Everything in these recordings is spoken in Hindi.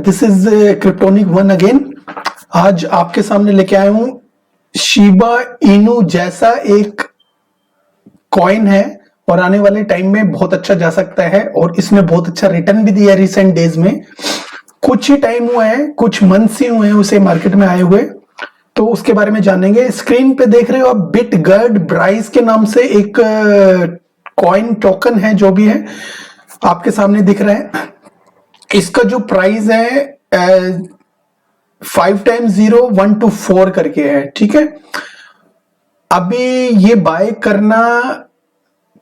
This is kryptonic one again. आज आपके सामने लेके आया हूं शिबा इनू जैसा एक कॉइन है और आने वाले टाइम में बहुत अच्छा जा सकता है और इसमें बहुत अच्छा रिटर्न भी दिया है रिसेंट डेज में। कुछ ही टाइम हुआ है, कुछ मंथ्स ही हुए हैं उसे मार्केट में आए हुए, तो उसके बारे में जानेंगे। स्क्रीन पे देख रहे हो आप बिटगर्ड ब्राइस के नाम से एक कॉइन टोकन है, जो भी है आपके सामने दिख रहा है। इसका जो प्राइस है 5 टाइम्स 0 1 to 4 करके है, ठीक है। अभी ये बाय करना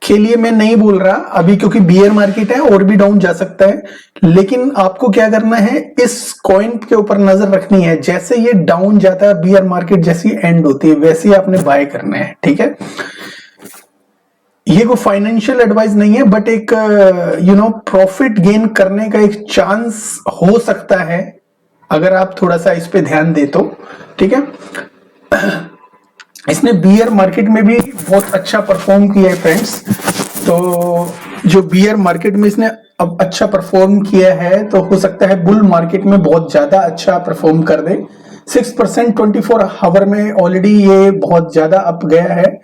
के लिए मैं नहीं बोल रहा अभी, क्योंकि बियर मार्केट है और भी डाउन जा सकता है। लेकिन आपको क्या करना है, इस कॉइन के ऊपर नजर रखनी है। जैसे ये डाउन जाता है, बियर मार्केट जैसी एंड होती है, वैसे ही आपने बाय करना है, ठीक है। ये कोई फाइनेंशियल एडवाइस नहीं है, बट एक प्रॉफिट गेन करने का एक चांस हो सकता है अगर आप थोड़ा सा इस पे ध्यान दे तो, ठीक है। इसने बियर मार्केट में भी बहुत अच्छा परफॉर्म किया है फ्रेंड्स। तो जो बियर मार्केट में इसने अब अच्छा परफॉर्म किया है, तो हो सकता है बुल मार्केट में बहुत ज्यादा अच्छा परफॉर्म कर दे। 6% 24 आवर में ऑलरेडी ये बहुत ज्यादा अप गया है।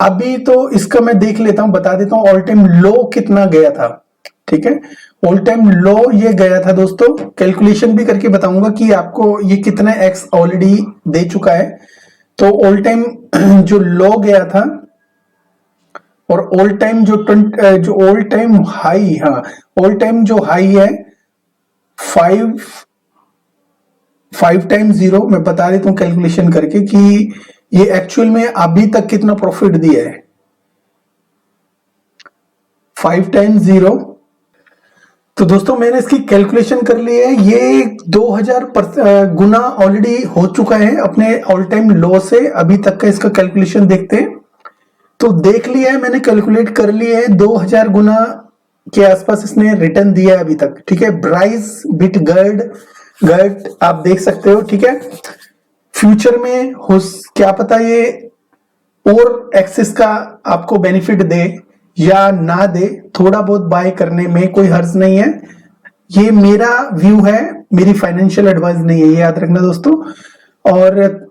अभी तो इसका मैं देख लेता हूं, बता देता हूं ऑल टाइम लो कितना गया था, ठीक है। ऑल टाइम लो ये गया था दोस्तों, कैलकुलेशन भी करके बताऊंगा कि आपको ये कितना एक्स ऑलरेडी दे चुका है। तो ऑल टाइम जो लो गया था और ऑल टाइम जो ऑल टाइम हाई, हाँ ऑल टाइम जो हाई है 5 टाइम्स 0, मैं बता देता हूं कैलकुलेशन करके कि ये एक्चुअल में अभी तक कितना प्रॉफिट दिया है। 5 टाइम्स 0, तो दोस्तों मैंने इसकी कैलकुलेशन कर ली है। ये 2000 गुना ऑलरेडी हो चुका है अपने ऑल टाइम लो से अभी तक का। इसका कैलकुलेशन देखते हैं, तो देख लिया है मैंने, कैलकुलेट कर लिया है। 2000 गुना के आसपास इसने रिटर्न दिया है अभी तक, ठीक है। ब्राइस बिटगर्ड आप देख सकते हो, ठीक है। फ्यूचर में हो क्या पता ये और एक्सेस का आपको बेनिफिट दे या ना दे, थोड़ा बहुत बाय करने में कोई हर्ज नहीं है। ये मेरा व्यू है, मेरी फाइनेंशियल एडवाइस नहीं है, ये याद रखना दोस्तों। और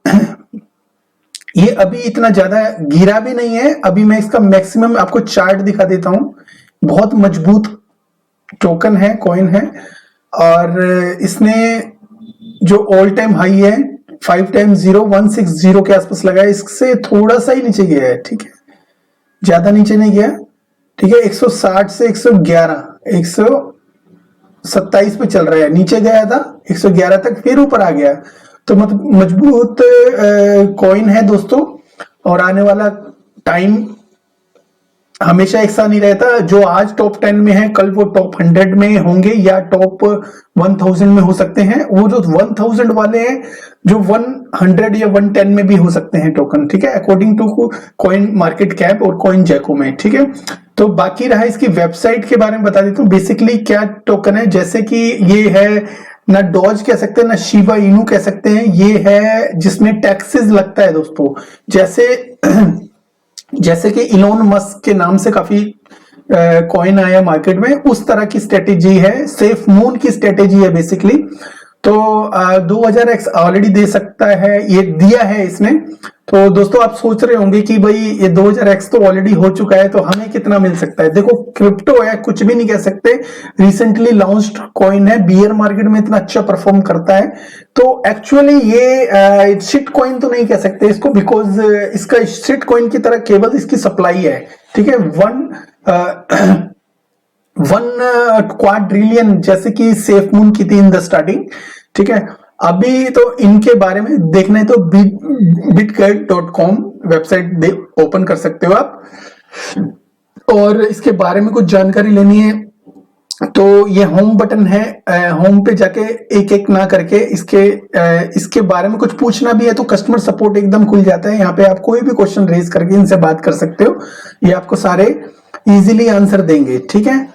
ये अभी इतना ज्यादा गिरा भी नहीं है। अभी मैं इसका मैक्सिमम आपको चार्ट दिखा देता हूं। बहुत मजबूत टोकन है, कॉइन है, और इसने जो ऑल टाइम हाई है 5 टाइम्स 0 160 के आसपास लगा है, इससे थोड़ा सा ही नीचे गया है, ठीक है, ज्यादा नीचे नहीं गया, ठीक है। 160 से 111 127 पे चल रहा है, नीचे गया था 111 तक, फिर ऊपर आ गया। तो मतलब मजबूत कॉइन है दोस्तों। और आने वाला टाइम हमेशा एक सा नहीं रहता। जो आज टॉप 10 में है, कल वो टॉप 100 में होंगे या टॉप 1000 में हो सकते हैं। वो जो 1000 वाले हैं, जो 100 या 110 में भी हो सकते हैं टोकन, ठीक है, according to coin market cap और कॉइन जैको में, ठीक है। तो बाकी रहा इसकी वेबसाइट के बारे में बता देता हूँ बेसिकली क्या टोकन है। जैसे कि ये है, ना डॉज कह सकते हैं ना शिबा इनू कह सकते हैं। ये है जिसमें टैक्सेस लगता है दोस्तों। जैसे कि इलोन मस्क के नाम से काफी कॉइन आया मार्केट में, उस तरह की स्ट्रेटेजी है, सेफ मून की स्ट्रेटेजी है बेसिकली। तो 2000x ऑलरेडी दे सकता है, ये दिया है इसने। तो दोस्तों आप सोच रहे होंगे कि भाई ये 2000x तो ऑलरेडी हो चुका है, तो हमें कितना मिल सकता है। देखो क्रिप्टो है, कुछ भी नहीं कह सकते, रिसेंटली लॉन्च्ड कॉइन है, बियर मार्केट में इतना अच्छा परफॉर्म करता है। तो एक्चुअली ये शिट कॉइन तो नहीं कह सकते इसको, बिकॉज इसका शिट कॉइन की तरह केवल इसकी सप्लाई है, ठीक है। 1 क्वाड्रिलियन जैसे कि सेफ मून की थी इन द स्टार्टिंग, ठीक है। अभी तो इनके बारे में देखना है तो bitgird.com वेबसाइट ओपन कर सकते हो आप, और इसके बारे में कुछ जानकारी लेनी है तो ये होम बटन है, होम पे जाके एक एक ना करके इसके बारे में कुछ पूछना भी है तो कस्टमर सपोर्ट एकदम खुल जाता है। यहाँ पे आप कोई भी क्वेश्चन रेज करके इनसे बात कर सकते हो, ये आपको सारे इजीली आंसर देंगे, ठीक है।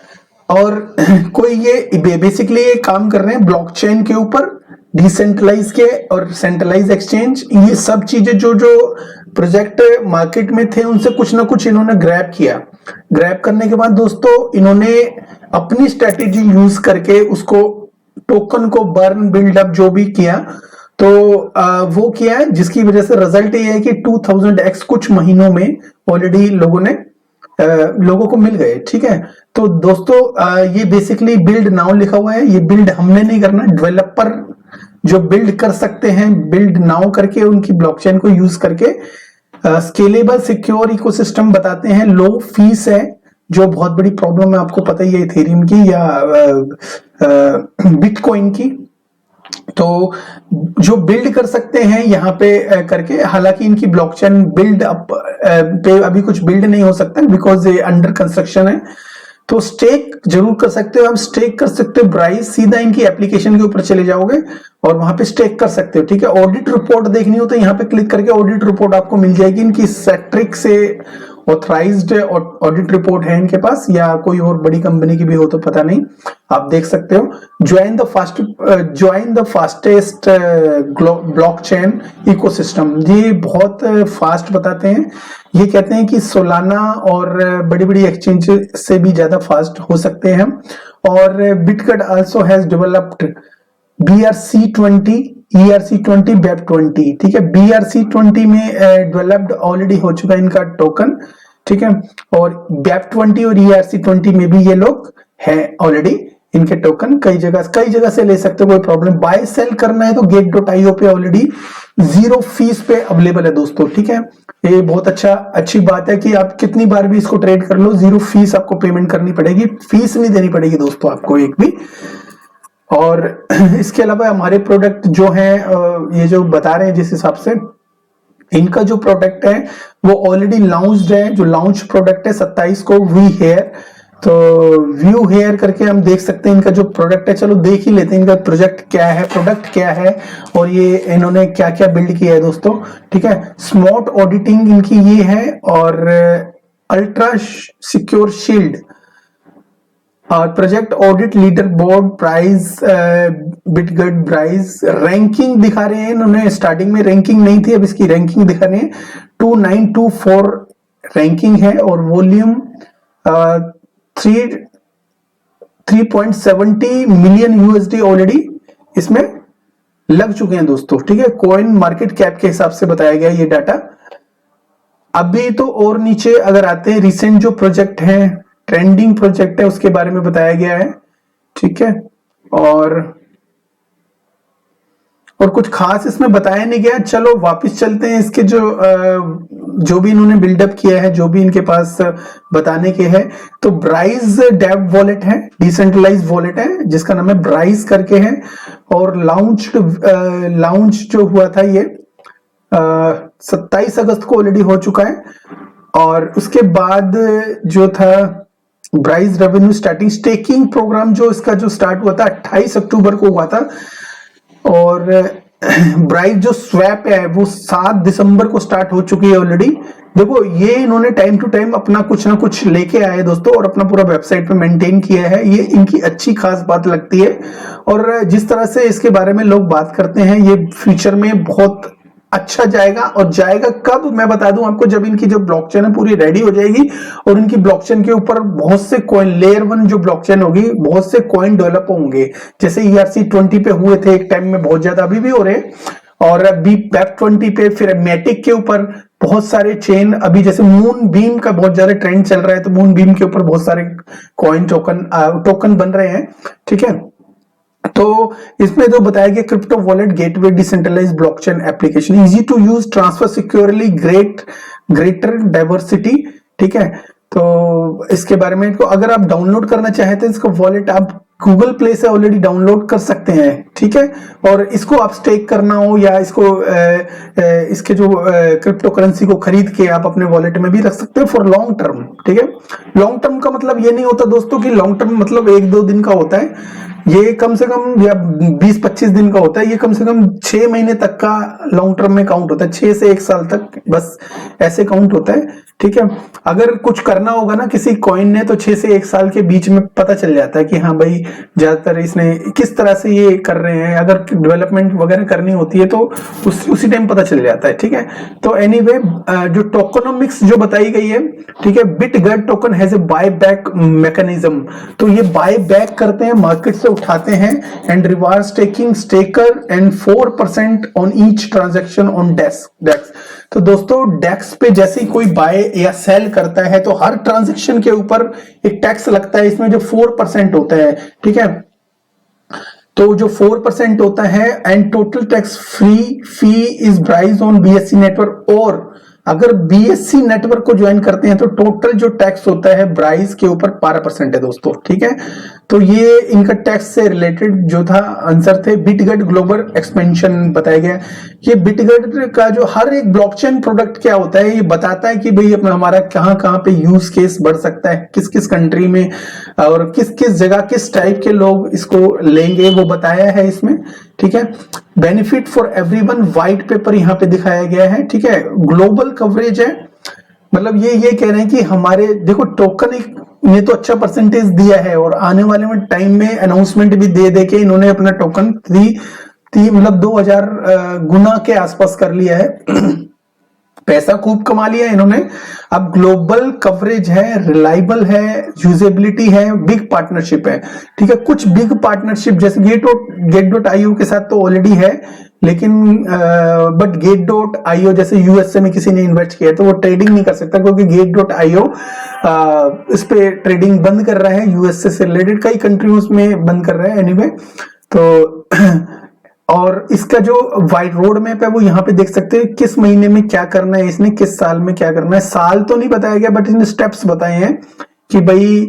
और कोई ये बेसिकली ये काम कर रहे हैं ब्लॉकचेन के ऊपर, डिसेंट्रलाइज के और सेंट्रलाइज एक्सचेंज। ये सब चीजें जो प्रोजेक्ट मार्केट में थे उनसे कुछ ना कुछ इन्होंने ग्रैब किया। ग्रैब करने के बाद दोस्तों इन्होंने अपनी स्ट्रेटेजी यूज करके उसको टोकन को बर्न बिल्डअप जो भी किया, तो वो किया है, जिसकी वजह से रिजल्ट ये है कि 2000x कुछ महीनों में ऑलरेडी लोगों को मिल गए। ठीक है, तो दोस्तों ये बेसिकली बिल्ड नाउ लिखा हुआ है, ये बिल्ड हमने नहीं करना, डेवलपर जो बिल्ड कर सकते हैं बिल्ड नाउ करके उनकी ब्लॉकचेन को यूज करके स्केलेबल सिक्योर इकोसिस्टम बताते हैं। लो फीस है, जो बहुत बड़ी प्रॉब्लम है, आपको पता ही है इथेरियम की या बिटकॉइन की। तो जो बिल्ड कर सकते हैं यहाँ पे करके, हालांकि इनकी ब्लॉकचेन बिल्ड अप पे अभी कुछ बिल्ड नहीं हो सकता बिकॉज ये अंडर कंस्ट्रक्शन है। तो स्टेक जरूर कर सकते हो, आप स्टेक कर सकते हो ब्राइस, सीधा इनकी एप्लीकेशन के ऊपर चले जाओगे और वहां पे स्टेक कर सकते हो। ठीक है, ऑडिट रिपोर्ट देखनी हो तो यहाँ पे क्लिक करके ऑडिट रिपोर्ट आपको मिल जाएगी। इनकी सेट्रिक से ऑथराइज्ड ऑडिट रिपोर्ट है इनके पास, या कोई और बड़ी कंपनी की भी हो तो पता नहीं, आप देख सकते हो। Join the fastest blockchain ecosystem, ये बहुत फास्ट बताते हैं। ये कहते हैं कि सोलाना और बड़ी बड़ी एक्सचेंज से भी ज्यादा फास्ट हो सकते हैं हम। और बिटकट also has developed BRC20, ERC20, BEP20। ठीक है, BRC20 में डेवलप्ड ऑलरेडी हो चुका है इनका टोकन। ठीक है, और BEP20 और ERC20 में भी ये लोग हैं ऑलरेडी, इनके टोकन कई जगह से ले सकते हो, कोई प्रॉब्लम। बाय सेल करना है तो Gate.io पे ऑलरेडी 0 फीस पे अवेलेबल है दोस्तों। ठीक है, ये बहुत अच्छी बात है कि आप कितनी बार भी इसको ट्रेड कर लो, 0 फीस आपको पेमेंट करनी पड़ेगी, फीस नहीं देनी पड़ेगी दोस्तों आपको एक भी। और इसके अलावा हमारे प्रोडक्ट जो हैं, ये जो बता रहे हैं जिस हिसाब से, इनका जो प्रोडक्ट है वो ऑलरेडी लॉन्च्ड है। जो लॉन्च प्रोडक्ट है 27 को, वी हेयर, तो व्यू हेयर करके हम देख सकते हैं इनका जो प्रोडक्ट है। चलो देख ही लेते हैं इनका प्रोडक्ट क्या है और ये इन्होंने क्या क्या बिल्ड किया है दोस्तों। ठीक है, स्मार्ट ऑडिटिंग इनकी ये है, और अल्ट्रा सिक्योर शील्ड और project audit leader board prize, Bitget prize ranking दिखा रहे हैं इन्होंने। स्टार्टिंग में रैंकिंग नहीं थी, अब इसकी रैंकिंग दिखा रहे हैं। 2924 रैंकिंग है, और वॉल्यूम 3.70 मिलियन USD ऑलरेडी इसमें लग चुके हैं दोस्तों। ठीक है, कॉइन मार्केट कैप के हिसाब से बताया गया ये डाटा। अभी तो और नीचे अगर आते हैं, रिसेंट जो प्रोजेक्ट है, ट्रेंडिंग प्रोजेक्ट है, उसके बारे में बताया गया है। ठीक है, और कुछ खास इसमें बताया नहीं गया। चलो वापस चलते हैं, इसके जो भी इन्होंने बिल्डअप किया है, जो भी इनके पास बताने के है। तो ब्राइज डेव वॉलेट है, डिसेंट्रलाइज वॉलेट है, जिसका नाम है ब्राइज करके है, और लॉन्च जो हुआ था ये 27 अगस्त को ऑलरेडी हो चुका है। और उसके बाद जो था ब्राइज रेवेन्यू स्टेकिंग प्रोग्राम जो इसका जो स्टार्ट हुआ था 28 अक्टूबर को हुआ था, और ब्राइज जो स्वैप है वो 7 दिसंबर को स्टार्ट हो चुकी है ऑलरेडी। देखो ये इन्होंने टाइम टू टाइम अपना कुछ ना कुछ लेके आए दोस्तों, और अपना पूरा वेबसाइट पे मेंटेन किया है, ये इनकी अच्छी खास बात लगती है। और जिस तरह से इसके बारे में लोग बात करते हैं, ये फ्यूचर में बहुत अच्छा जाएगा। और जाएगा कब, मैं बता दूं आपको, जब इनकी जो ब्लॉकचेन है पूरी रेडी हो जाएगी, और इनकी ब्लॉकचेन के ऊपर बहुत से कॉइन, लेयर 1 जो ब्लॉकचेन होगी, बहुत से कॉइन डेवलप होंगे, जैसे ERC20 पे हुए थे एक टाइम में, बहुत ज्यादा अभी भी हो रहे हैं। और अभी BEP20 पे, फिर मैटिक के ऊपर बहुत सारे चेन, अभी जैसे मून बीम का बहुत ज्यादा ट्रेंड चल रहा है, तो मून बीम के ऊपर बहुत सारे कॉइन टोकन बन रहे हैं। ठीक है, तो इसमें जो बताया गया, crypto wallet gateway decentralised blockchain application, easy to use, transfer securely, greater diversity. ठीक है, तो इसके बारे में तो अगर आप डाउनलोड करना चाहते हैं इसको वॉलेट, आप गूगल प्ले से ऑलरेडी डाउनलोड कर सकते हैं। ठीक है, और इसको आप स्टेक करना हो, या इसको इसके जो क्रिप्टो करेंसी को खरीद के आप अपने वॉलेट में भी रख सकते हो फॉर लॉन्ग टर्म। ठीक है, लॉन्ग टर्म का मतलब ये नहीं होता दोस्तों कि लॉन्ग टर्म मतलब 1-2 दिन का होता है, ये कम से कम या 20-25 दिन का होता है, ये कम से कम 6 महीने तक का लॉन्ग टर्म में काउंट होता है, 6 से 1 साल तक बस ऐसे काउंट होता है। ठीक है, अगर कुछ करना होगा ना किसी कॉइन ने, तो 6 से 1 साल के बीच में पता चल जाता है कि हाँ भाई ज्यादातर इसने किस तरह से ये कर रहे रहे हैं, अगर डेवलपमेंट वगैरह करनी होती है तो उसी टाइम पता चल जाता है, ठीक है। तो एनीवे जो टोकनोमिक्स जो बताई गई है, ठीक है, Bitget token has a buy back mechanism, तो ये बाय बैक करते हैं, मार्केट से उठाते हैं, and reward taking staker and 4% on each transaction on DEX. तो दोस्तों डेक्स पे जैसे ही कोई बाय या सेल करता है तो हर ट्रांजेक्शन के ऊपर एक टैक्स लगता है, इसमें जो 4% होता है, ठीक है। तो जो 4% होता है and total tax free fee is prize on BSC network, और अगर बीएससी नेटवर्क को ज्वाइन करते हैं तो टोटल जो टैक्स होता है ब्राइज के ऊपर 12% है दोस्तों, ठीक है। तो ये इनका टैक्स से रिलेटेड जो था आंसर थे। बिटगेट ग्लोबल एक्सपेंशन बताया गया। ये बिटगेट का जो हर एक ब्लॉकचेन प्रोडक्ट क्या होता है, ये बताता है कि भाई अपना हमारा कहाँ कहाँ पे यूज केस बढ़ सकता है, किस किस कंट्री में और किस किस जगह किस टाइप के लोग इसको लेंगे, वो बताया है इसमें, ठीक है। Benefit for everyone white paper यहाँ पे दिखाया गया है, ठीक है। ग्लोबल कवरेज है, मतलब ये कह रहे हैं कि हमारे देखो टोकन ने तो अच्छा परसेंटेज दिया है, और आने वाले में टाइम में अनाउंसमेंट भी दे के इन्होंने अपना टोकन मतलब 2000 गुना के आसपास कर लिया है। पैसा खूब कमा लिया इन्होंने। अब ग्लोबल कवरेज है, रिलायबल है, यूजेबिलिटी है, बिग पार्टनरशिप है, ठीक है। कुछ बिग पार्टनरशिप जैसे गेट.io के साथ तो ऑलरेडी है, लेकिन बट गेट.io जैसे यूएसए में किसी ने इन्वेस्ट किया तो वो ट्रेडिंग नहीं कर सकता, क्योंकि गेट.io इस पे ट्रेडिंग बंद कर रहा है, यूएसए से रिलेटेड कई कंट्रीज में बंद कर रहा है एनीवे। तो और इसका जो वाइट रोड मैप है वो यहाँ पे देख सकते हैं, किस महीने में क्या करना है, इसने किस साल में क्या करना है। साल तो नहीं बताया गया बट इसने स्टेप्स बताए हैं कि भाई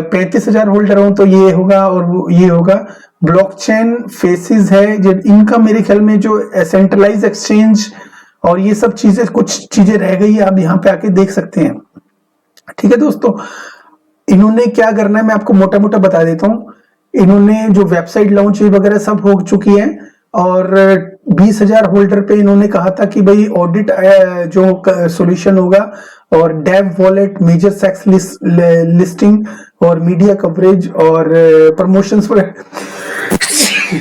35,000 होल्डर हो तो ये होगा और वो ये होगा। ब्लॉकचेन फेसेस है जो इनका, मेरे ख्याल में जो सेंट्रलाइज एक्सचेंज और ये सब चीजें, कुछ चीजें रह गई है, आप यहाँ पे आके देख सकते हैं, ठीक है दोस्तों। इन्होंने क्या करना है मैं आपको मोटा मोटा बता देता हूँ। इन्होंने जो वेबसाइट लॉन्च वगैरह सब हो चुकी है, और 20,000 होल्डर पे इन्होंने कहा था कि भाई ऑडिट जो सॉल्यूशन होगा, और dev wallet, major CEX listing और मीडिया कवरेज और प्रमोशंस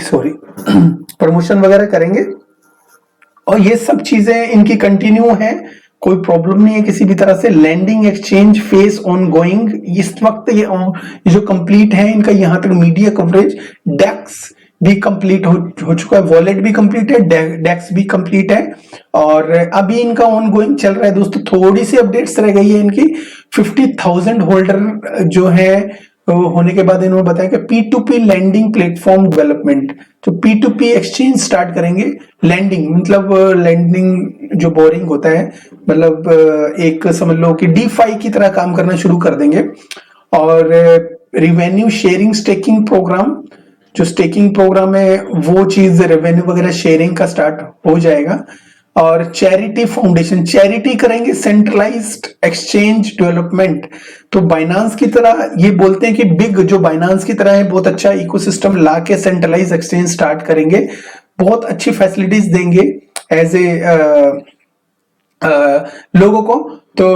सॉरी प्रमोशन वगैरह करेंगे, और ये सब चीजें इनकी कंटिन्यू है, कोई प्रॉब्लम नहीं है किसी भी तरह से। Landing exchange phase ongoing, इस वक्त ये जो कंप्लीट है इनका, यहां तक मीडिया कवरेज, डेक्स भी कंप्लीट हो चुका है, वॉलेट भी कंप्लीट है, डेक्स भी कंप्लीट है, और अभी इनका ऑन गोइंग चल रहा है दोस्तों। थोड़ी सी अपडेट्स रह गई है इनकी। 50,000 होल्डर जो है होने के बाद इन्होंने बताया कि P2P लैंडिंग प्लेटफॉर्म डेवलपमेंट, जो P2P एक्सचेंज स्टार्ट करेंगे। लैंडिंग मतलब लैंडिंग जो बोरिंग होता है, मतलब एक समझ लो कि DeFi की तरह काम करना शुरू कर देंगे। और रिवेन्यू शेयरिंग स्टेकिंग प्रोग्राम, जो स्टेकिंग प्रोग्राम है वो चीज रेवेन्यू वगैरह शेयरिंग का स्टार्ट हो जाएगा। और चैरिटी फाउंडेशन, चैरिटी करेंगे, सेंट्रलाइज्ड एक्सचेंज डेवलपमेंट। तो बाइनांस की तरह ये बोलते हैं कि बिग जो बाइनांस की तरह है, बहुत अच्छा इकोसिस्टम ला के सेंट्रलाइज एक्सचेंज स्टार्ट करेंगे, बहुत अच्छी फैसिलिटीज देंगे एज ए लोगों को। तो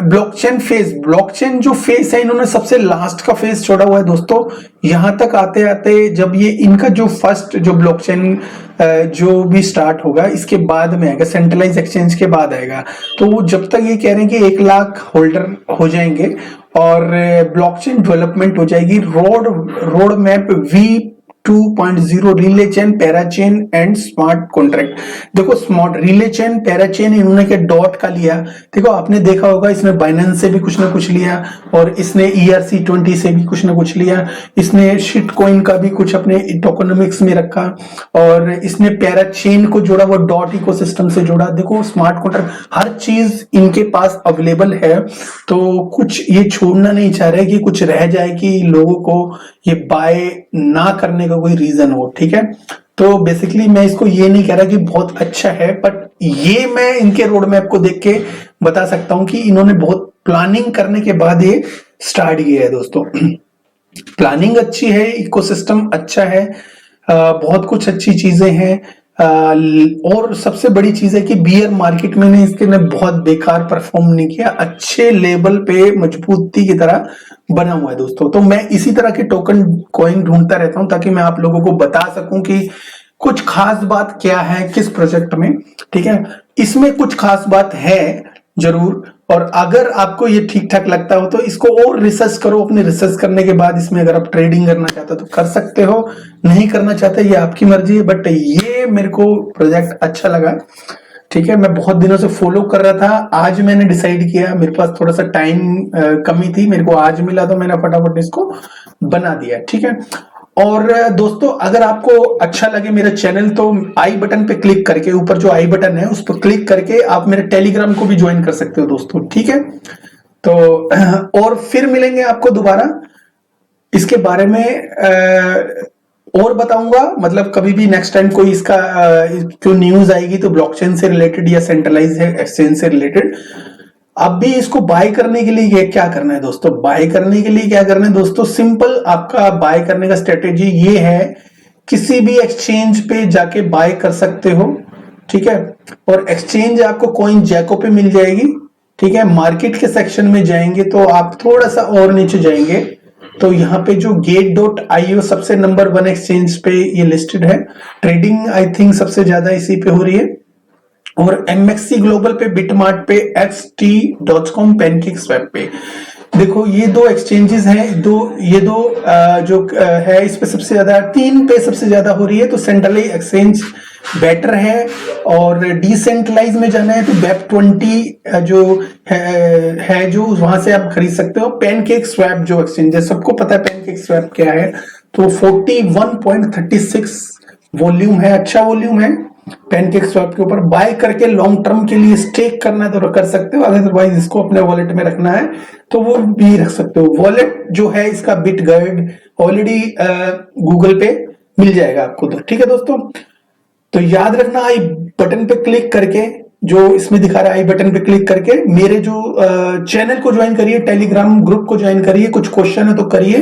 ब्लॉकचेन जो फेस है, इन्होंने सबसे लास्ट का फेस छोड़ा हुआ है दोस्तों। यहां तक आते आते जब ये इनका जो फर्स्ट जो ब्लॉकचेन जो भी स्टार्ट होगा इसके बाद में आएगा, सेंट्रलाइज एक्सचेंज के बाद आएगा। तो वो जब तक ये कह रहे हैं कि 1 लाख होल्डर हो जाएंगे और ब्लॉकचेन डेवलपमेंट हो जाएगी। Road map V2.0 relay chain, पैराचेन and smart contract. देखो स्मार्ट रिले चेन, पैराचेन इन्होंने क्या डॉट का लिया, देखो आपने देखा होगा इसने बाइनेंस से भी कुछ ना कुछ लिया, और इसने ERC20 से भी कुछ ना कुछ लिया, इसने शिट कॉइन का भी कुछ अपने टोकनोमिक्स में रखा, और इसने पैराचेन को जोड़ा, वो डॉट इकोसिस्टम से जोड़ा। देखो स्मार्ट कॉन्ट्रैक्ट हर चीज इनके पास अवेलेबल है, तो कुछ ये छोड़ना नहीं चाह रहे कि कुछ रह जाए कि लोगों को ये बाय ना करने का कोई रीजन हो, ठीक है। तो बेसिकली मैं इसको ये नहीं कह रहा कि बहुत अच्छा है, बट ये मैं इनके रोड मैप को देख के बता सकता हूं कि इन्होंने बहुत प्लानिंग करने के बाद ये स्टार्ट किया है दोस्तों। प्लानिंग अच्छी है, इकोसिस्टम अच्छा है, बहुत कुछ अच्छी चीजें हैं। और सबसे बड़ी चीज है कि बियर मार्केट में ने इसके ने बहुत बेकार परफॉर्म नहीं किया, अच्छे लेवल पे मजबूती की तरह बना हुआ है दोस्तों। तो मैं इसी तरह के टोकन कॉइन ढूंढता रहता हूं ताकि मैं आप लोगों को बता सकूं कि कुछ खास बात क्या है किस प्रोजेक्ट में। ठीक है, इसमें कुछ खास बात है जरूर, और अगर आपको ये ठीक ठाक लगता हो तो इसको और रिसर्च करो। अपने रिसर्च करने के बाद इसमें अगर आप ट्रेडिंग करना चाहते हो तो कर सकते हो, नहीं करना चाहते ये आपकी मर्जी है, बट ये मेरे को प्रोजेक्ट अच्छा लगा। ठीक है, मैं बहुत दिनों से फॉलो कर रहा था, आज मैंने डिसाइड किया, मेरे पास थोड़ा सा टाइम कमी थी, मेरे को आज मिला तो मैंने फटाफट इसको बना दिया। ठीक है, और दोस्तों अगर आपको अच्छा लगे मेरा चैनल तो आई बटन पे क्लिक करके, ऊपर जो आई बटन है उस पर क्लिक करके आप मेरे टेलीग्राम को भी ज्वाइन कर सकते हो दोस्तों। ठीक है, तो और फिर मिलेंगे आपको दोबारा इसके बारे में और बताऊंगा, मतलब कभी भी नेक्स्ट टाइम कोई इसका जो न्यूज आएगी तो ब्लॉकचेन से रिलेटेड या सेंट्रलाइज एक्सचेंज से रिलेटेड। अब भी इसको बाय करने के लिए ये क्या करना है दोस्तों, बाय करने के लिए क्या करना है दोस्तों, सिंपल आपका बाय करने का स्ट्रेटेजी ये है, किसी भी एक्सचेंज पे जाके बाय कर सकते हो। ठीक है, और एक्सचेंज आपको कॉइन जैको पे मिल जाएगी। ठीक है, मार्केट के सेक्शन में जाएंगे तो आप थोड़ा सा और नीचे जाएंगे तो यहाँ पे जो gate.io सबसे नंबर 1 एक्सचेंज पे ये लिस्टेड है, ट्रेडिंग आई थिंक सबसे ज्यादा इसी पे हो रही है, और MXC ग्लोबल पे, बिटमार्ट पे, XT.com, पैनकेकस्वैप पे। देखो ये दो एक्सचेंजेस हैं, ये दो जो है इस पे सबसे ज्यादा, 3 पे सबसे ज्यादा हो रही है, तो सेंट्रलाइज एक्सचेंज बेटर है, और डिसेंट्रलाइज में जाना है तो Web20 जो है जो वहां से आप खरीद सकते हो। पैनकेकस्वैप जो एक्सचेंज है, सबको पता है पैनकेकस्वैप क्या है, तो 41.36 वॉल्यूम है, अच्छा वॉल्यूम है पैनकेकस्वैप के ऊपर। बाय करके लॉन्ग टर्म के लिए स्टेक करना है तो कर सकते हो, अदरवाइज इसको अपने वॉलेट में रखना है तो वो भी रख सकते हो। वॉलेट जो है इसका बिटगाइड ऑलरेडी गूगल पे मिल जाएगा आपको, तो ठीक है दोस्तों। तो याद रखना, आई बटन पे क्लिक करके, जो इसमें दिखा रहा है आई बटन पे क्लिक करके मेरे जो चैनल को ज्वाइन करिए, टेलीग्राम ग्रुप को ज्वाइन करिए, कुछ क्वेश्चन है तो करिए।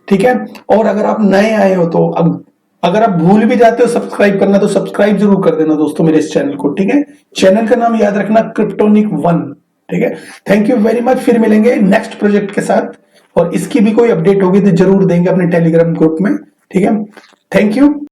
ठीक है, और अगर आप नए आए हो तो अब अगर आप भूल भी जाते हो सब्सक्राइब करना तो सब्सक्राइब जरूर कर देना दोस्तों मेरे इस चैनल को। ठीक है, चैनल का नाम याद रखना, क्रिप्टोनिक 1। ठीक है, थैंक यू वेरी मच, फिर मिलेंगे नेक्स्ट प्रोजेक्ट के साथ, और इसकी भी कोई अपडेट होगी तो जरूर देंगे अपने टेलीग्राम ग्रुप में। ठीक है, थैंक यू।